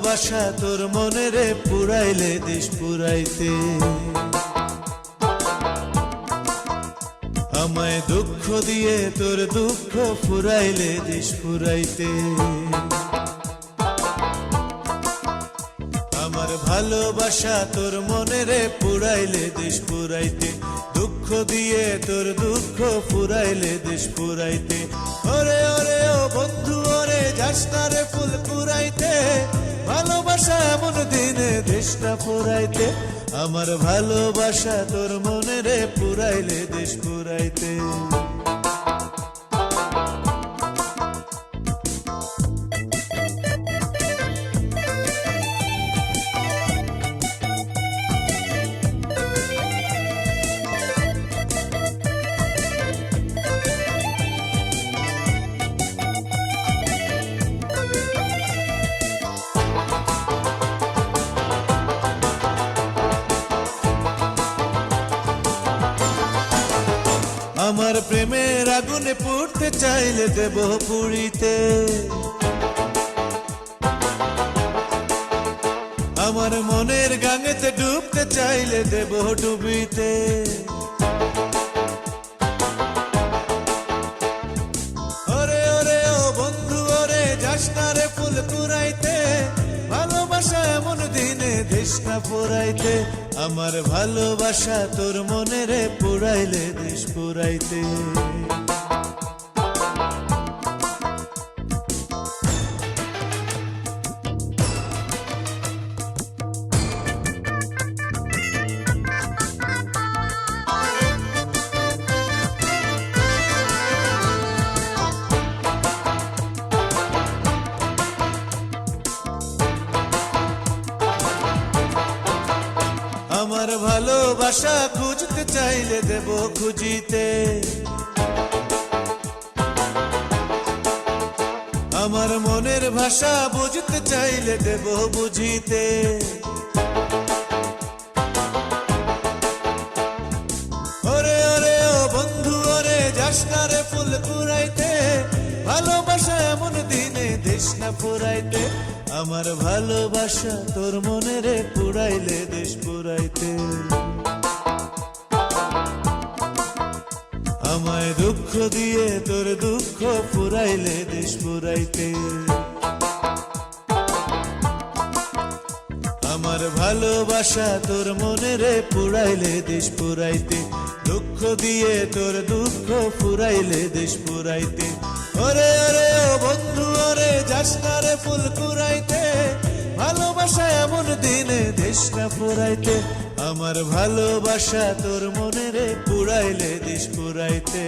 ভালোবাসা তোর মনে রে পুরাইলে দেশ পুরাইতে আমায় দুঃখ দিয়ে তোর দুঃখ ফুরাইলে দেশ ফুরাইতে আমার ভালোবাসা তোর মনে রে পুরাইলে দেশ পুরাইতে দুঃখ দিয়ে তোর দুঃখ ফুরাইলে দেশ ফুরাইতে ওরে ওরে ও বন্ধু ওরে যাস না রে ফুল কুড়াইতে ভালোবাসা এমন দিনে দেশটা ফুরাইতে আমার ভালোবাসা তোর মনে রে পুরাইলে দেশ পুরাইতে আমার প্রেমের আগুনে পুড়তে চাইলে দেব পুড়িতে আমার মনের গাঙেতে ডুবতে চাইলে দেব ডুবিতে ওরে ওরে ও বন্ধু ওরে যাস না রে ফুল কুড়াইতে ভালোবাসা এমন দিনে দেশ না পুরাইতে আমার ভালোবাসা তোর মনে রে পুরাইলে দেশ পুরাইতে আমার ভালোবাসা খুঁজতে চাইলে দেব খুঁজিতে আমার মনের ভাষা বুঝতে চাইলে দেব বুঝিতে ওরে ওরে ও বন্ধু ওরে যাস না রে ফুল কুড়াইতে ভালোবাসা এমন দিনে দেশ না ফুরাইতে আমার ভালোবাসা তোর মনে রে পুরাইলে দেশ পুরাইতে আমায় দুঃখ দিয়ে তোর দুঃখ ফুরাইলে দেশ পুরাইতে আমার ভালোবাসা তোর মনে রে পুরাইলে দেশ পুরাইতে দুঃখ দিয়ে তোর দুঃখ ফুরাইলে দেশ পুরাইতে ওরে ওরে ও বন্ধু ওরে যাস না রে ফুল কুড়াইতে ভালোবাসা এমন দিনে দেশ না পুরাইতে আমার ভালোবাসা তোর মনে রে পুরাইলে দেশ পুরাইতে